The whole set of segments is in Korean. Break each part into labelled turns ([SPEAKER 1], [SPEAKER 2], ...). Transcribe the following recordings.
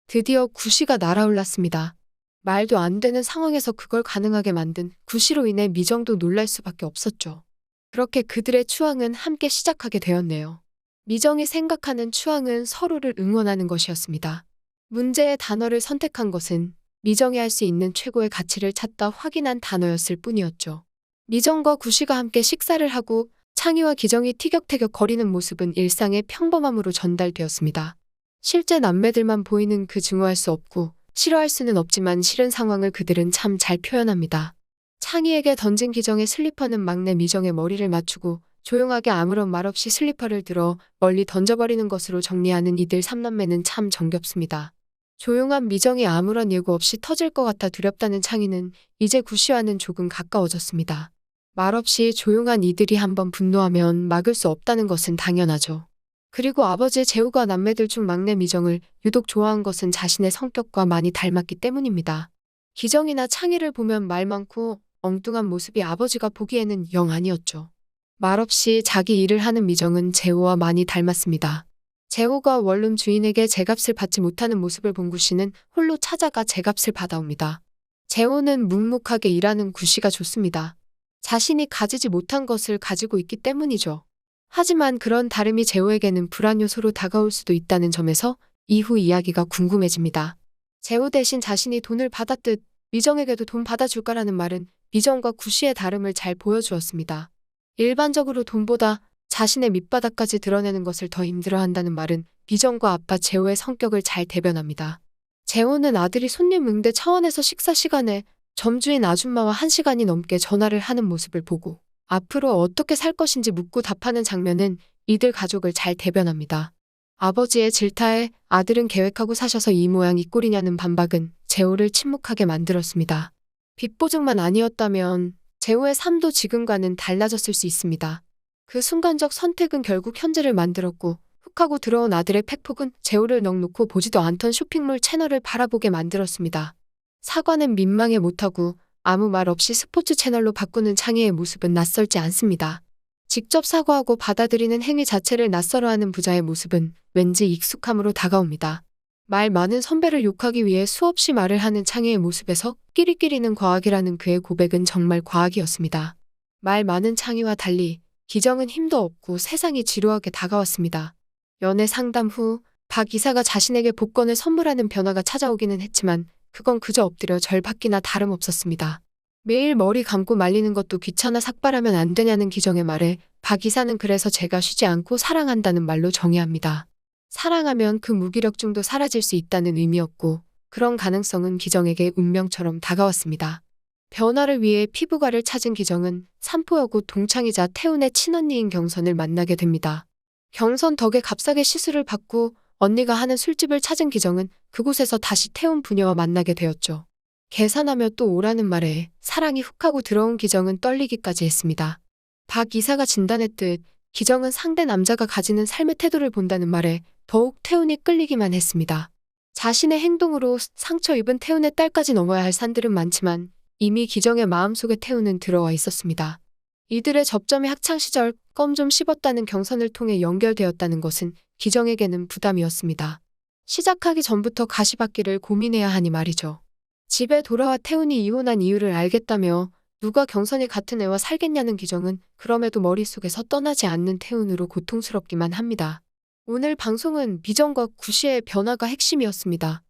[SPEAKER 1] 드디어 구시가 날아올랐습니다. 말도 안 되는 상황에서 그걸 가능하게 만든 구시로 인해 미정도 놀랄 수밖에 없었죠. 그렇게 그들의 추앙은 함께 시작하게 되었네요. 미정이 생각하는 추앙은 서로를 응원하는 것이었습니다. 문제의 단어를 선택한 것은 미정이 할 수 있는 최고의 가치를 찾다 확인한 단어였을 뿐이었죠. 미정과 구시가 함께 식사를 하고 창희와 기정이 티격태격 거리는 모습은 일상의 평범함으로 전달되었습니다. 실제 남매들만 보이는 그 증오할 수 없고 싫어할 수는 없지만 싫은 상황을 그들은 참 잘 표현합니다. 창희에게 던진 기정의 슬리퍼는 막내 미정의 머리를 맞추고 조용하게 아무런 말 없이 슬리퍼를 들어 멀리 던져버리는 것으로 정리하는 이들 삼남매는 참 정겹습니다. 조용한 미정이 아무런 예고 없이 터질 것 같아 두렵다는 창희는 이제 구시와는 조금 가까워졌습니다. 말없이 조용한 이들이 한번 분노하면 막을 수 없다는 것은 당연하죠. 그리고 아버지 재우가 남매들 중 막내 미정을 유독 좋아한 것은 자신의 성격과 많이 닮았기 때문입니다. 기정이나 창희를 보면 말 많고 엉뚱한 모습이 아버지가 보기에는 영 아니었죠. 말없이 자기 일을 하는 미정은 재호와 많이 닮았습니다. 재호가 원룸 주인에게 제값을 받지 못하는 모습을 본 구씨는 홀로 찾아가 제값을 받아옵니다. 재호는 묵묵하게 일하는 구씨가 좋습니다. 자신이 가지지 못한 것을 가지고 있기 때문이죠. 하지만 그런 다름이 재호에게는 불안 요소로 다가올 수도 있다는 점에서 이후 이야기가 궁금해집니다. 재호 대신 자신이 돈을 받았듯 미정에게도 돈 받아줄까라는 말은 미정과 구씨의 다름을 잘 보여주었습니다. 일반적으로 돈보다 자신의 밑바닥까지 드러내는 것을 더 힘들어한다는 말은 미정과 아빠 재호의 성격을 잘 대변합니다. 재호는 아들이 손님 응대 차원에서 식사 시간에 점주인 아줌마와 1시간이 넘게 전화를 하는 모습을 보고 앞으로 어떻게 살 것인지 묻고 답하는 장면은 이들 가족을 잘 대변합니다. 아버지의 질타에 아들은 계획하고 사셔서 이 모양 이 꼴이냐는 반박은 재호를 침묵하게 만들었습니다. 빚보증만 아니었다면 재호의 삶도 지금과는 달라졌을 수 있습니다. 그 순간적 선택은 결국 현재를 만들었고 훅 하고 들어온 아들의 팩폭은 재호를 넋놓고 보지도 않던 쇼핑몰 채널을 바라보게 만들었습니다. 사과는 민망해 못하고 아무 말 없이 스포츠 채널로 바꾸는 창희의 모습은 낯설지 않습니다. 직접 사과하고 받아들이는 행위 자체를 낯설어하는 부자의 모습은 왠지 익숙함으로 다가옵니다. 말 많은 선배를 욕하기 위해 수없이 말을 하는 창희의 모습에서 끼리끼리는 과학이라는 그의 고백은 정말 과학이었습니다. 말 많은 창희와 달리 기정은 힘도 없고 세상이 지루하게 다가왔습니다. 연애 상담 후 박 이사가 자신에게 복권을 선물하는 변화가 찾아오기는 했지만 그건 그저 엎드려 절 받기나 다름없었습니다. 매일 머리 감고 말리는 것도 귀찮아 삭발하면 안 되냐는 기정의 말에 박 이사는 그래서 제가 쉬지 않고 사랑한다는 말로 정의합니다. 사랑하면 그 무기력증도 사라질 수 있다는 의미였고 그런 가능성은 기정에게 운명처럼 다가왔습니다. 변화를 위해 피부과를 찾은 기정은 산포여고 동창이자 태훈의 친언니인 경선을 만나게 됩니다. 경선 덕에 값싸게 시술을 받고 언니가 하는 술집을 찾은 기정은 그곳에서 다시 태훈 부녀와 만나게 되었죠. 계산하며 또 오라는 말에 사랑이 훅 하고 들어온 기정은 떨리기까지 했습니다. 박 이사가 진단했듯 기정은 상대 남자가 가지는 삶의 태도를 본다는 말에 더욱 태훈이 끌리기만 했습니다. 자신의 행동으로 상처 입은 태훈의 딸까지 넘어야 할 산들은 많지만 이미 기정의 마음속에 태훈은 들어와 있었습니다. 이들의 접점이 학창시절 껌 좀 씹었다는 경선을 통해 연결되었다는 것은 기정에게는 부담이었습니다. 시작하기 전부터 가시밭길을 고민해야 하니 말이죠. 집에 돌아와 태훈이 이혼한 이유를 알겠다며 누가 경선이 같은 애와 살겠냐는 기정은 그럼에도 머릿속에서 떠나지 않는 태훈으로 고통스럽기만 합니다. 오늘 방송은 미정과 구시의 변화가 핵심이었습니다.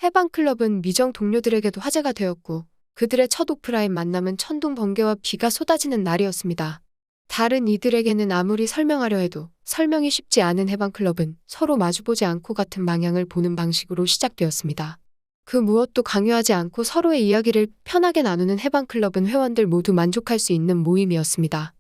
[SPEAKER 1] 해방클럽은 미정 동료들에게도 화제가 되었고 그들의 첫 오프라인 만남은 천둥 번개와 비가 쏟아지는 날이었습니다. 다른 이들에게는 아무리 설명하려 해도 설명이 쉽지 않은 해방클럽은 서로 마주보지 않고 같은 방향을 보는 방식으로 시작되었습니다. 그 무엇도 강요하지 않고 서로의 이야기를 편하게 나누는 해방클럽은 회원들 모두 만족할 수 있는 모임이었습니다.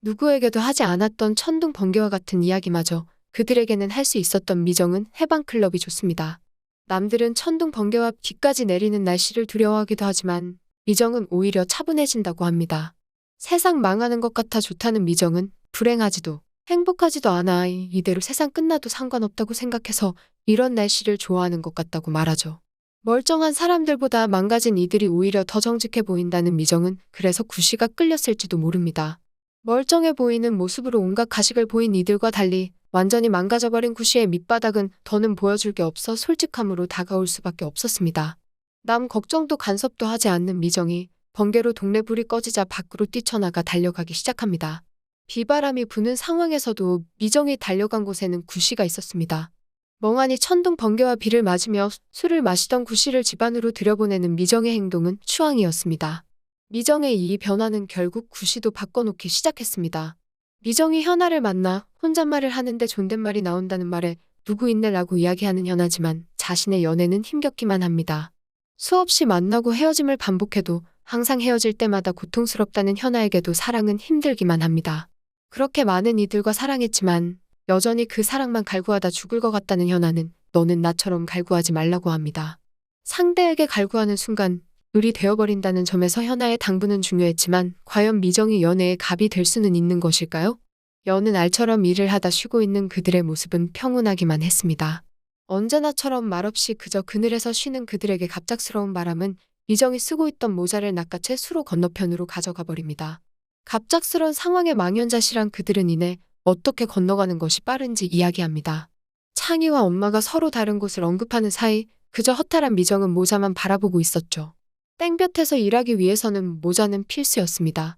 [SPEAKER 1] 누구에게도 하지 않았던 천둥 번개와 같은 이야기마저 그들에게는 할 수 있었던 미정은 해방클럽이 좋습니다. 남들은 천둥 번개와 비까지 내리는 날씨를 두려워하기도 하지만 미정은 오히려 차분해진다고 합니다. 세상 망하는 것 같아 좋다는 미정은 불행하지도 행복하지도 않아 이대로 세상 끝나도 상관없다고 생각해서 이런 날씨를 좋아하는 것 같다고 말하죠. 멀쩡한 사람들보다 망가진 이들이 오히려 더 정직해 보인다는 미정은 그래서 구시가 끌렸을지도 모릅니다. 멀쩡해 보이는 모습으로 온갖 가식을 보인 이들과 달리 완전히 망가져버린 구씨의 밑바닥은 더는 보여줄 게 없어 솔직함으로 다가올 수밖에 없었습니다. 남 걱정도 간섭도 하지 않는 미정이 번개로 동네 불이 꺼지자 밖으로 뛰쳐나가 달려가기 시작합니다. 비바람이 부는 상황에서도 미정이 달려간 곳에는 구씨가 있었습니다. 멍하니 천둥 번개와 비를 맞으며 술을 마시던 구씨를 집 안으로 들여보내는 미정의 행동은 추앙이었습니다. 미정의 이 변화는 결국 구씨도 바꿔놓기 시작했습니다. 미정이 현아를 만나 혼잣말을 하는데 존댓말이 나온다는 말에 누구 있네라고 이야기하는 현아지만 자신의 연애는 힘겹기만 합니다. 수없이 만나고 헤어짐을 반복해도 항상 헤어질 때마다 고통스럽다는 현아에게도 사랑은 힘들기만 합니다. 그렇게 많은 이들과 사랑했지만 여전히 그 사랑만 갈구하다 죽을 것 같다는 현아는 너는 나처럼 갈구하지 말라고 합니다. 상대에게 갈구하는 순간 을이 되어버린다는 점에서 현아의 당부는 중요했지만 과연 미정이 연애의 갑이 될 수는 있는 것일까요? 여는 알처럼 일을 하다 쉬고 있는 그들의 모습은 평온하기만 했습니다. 언제나처럼 말없이 그저 그늘에서 쉬는 그들에게 갑작스러운 바람은 미정이 쓰고 있던 모자를 낚아채 수로 건너편으로 가져가 버립니다. 갑작스런 상황에 망연자실한 그들은 이내 어떻게 건너가는 것이 빠른지 이야기합니다. 창희와 엄마가 서로 다른 곳을 언급하는 사이 그저 허탈한 미정은 모자만 바라보고 있었죠. 땡볕에서 일하기 위해서는 모자는 필수였습니다.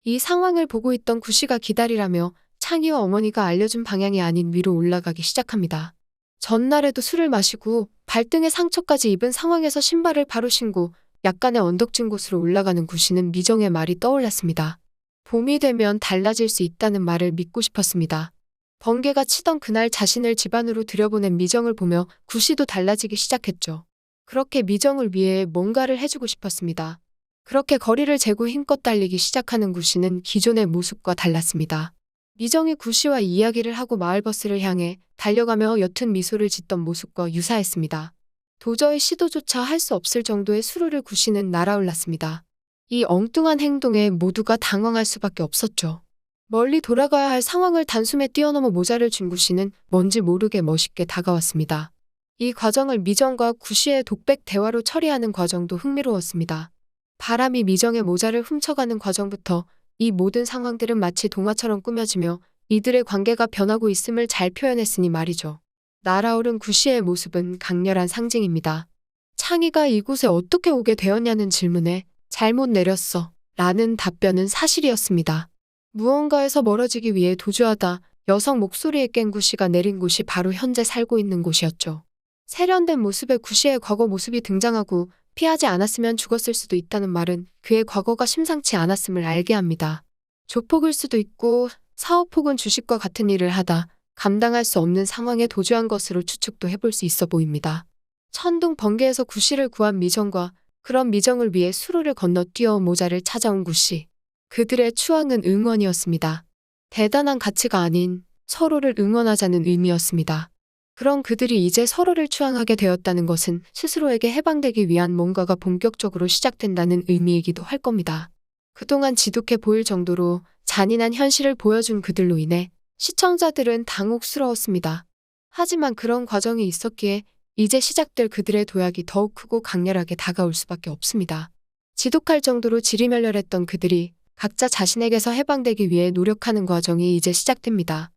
[SPEAKER 1] 이 상황을 보고 있던 구씨가 기다리라며 창희와 어머니가 알려준 방향이 아닌 위로 올라가기 시작합니다. 전날에도 술을 마시고 발등에 상처까지 입은 상황에서 신발을 바로 신고 약간의 언덕진 곳으로 올라가는 구씨는 미정의 말이 떠올랐습니다. 봄이 되면 달라질 수 있다는 말을 믿고 싶었습니다. 번개가 치던 그날 자신을 집 안으로 들여보낸 미정을 보며 구씨도 달라지기 시작했죠. 그렇게 미정을 위해 뭔가를 해주고 싶었습니다. 그렇게 거리를 재고 힘껏 달리기 시작하는 구씨는 기존의 모습과 달랐습니다. 미정이 구씨와 이야기를 하고 마을버스를 향해 달려가며 옅은 미소를 짓던 모습과 유사했습니다. 도저히 시도조차 할 수 없을 정도의 수루를 구씨는 날아올랐습니다. 이 엉뚱한 행동에 모두가 당황할 수밖에 없었죠. 멀리 돌아가야 할 상황을 단숨에 뛰어넘어 모자를 쥔 구씨는 뭔지 모르게 멋있게 다가왔습니다. 이 과정을 미정과 구씨의 독백 대화로 처리하는 과정도 흥미로웠습니다. 바람이 미정의 모자를 훔쳐가는 과정부터 이 모든 상황들은 마치 동화처럼 꾸며지며 이들의 관계가 변하고 있음을 잘 표현했으니 말이죠. 날아오른 구씨의 모습은 강렬한 상징입니다. 창희가 이곳에 어떻게 오게 되었냐는 질문에 잘못 내렸어 라는 답변은 사실이었습니다. 무언가에서 멀어지기 위해 도주하다 여성 목소리에 깬 구씨가 내린 곳이 바로 현재 살고 있는 곳이었죠. 세련된 모습의 구씨의 과거 모습이 등장하고 피하지 않았으면 죽었을 수도 있다는 말은 그의 과거가 심상치 않았음을 알게 합니다. 조폭일 수도 있고 사업 혹은 주식과 같은 일을 하다 감당할 수 없는 상황에 도주한 것으로 추측도 해볼 수 있어 보입니다. 천둥 번개에서 구씨를 구한 미정과 그런 미정을 위해 수로를 건너뛰어 모자를 찾아온 구씨. 그들의 추앙은 응원이었습니다. 대단한 가치가 아닌 서로를 응원하자는 의미였습니다. 그런 그들이 이제 서로를 추앙하게 되었다는 것은 스스로에게 해방되기 위한 뭔가가 본격적으로 시작된다는 의미이기도 할 겁니다. 그동안 지독해 보일 정도로 잔인한 현실을 보여준 그들로 인해 시청자들은 당혹스러웠습니다. 하지만 그런 과정이 있었기에 이제 시작될 그들의 도약이 더욱 크고 강렬하게 다가올 수밖에 없습니다. 지독할 정도로 지리멸렬했던 그들이 각자 자신에게서 해방되기 위해 노력하는 과정이 이제 시작됩니다.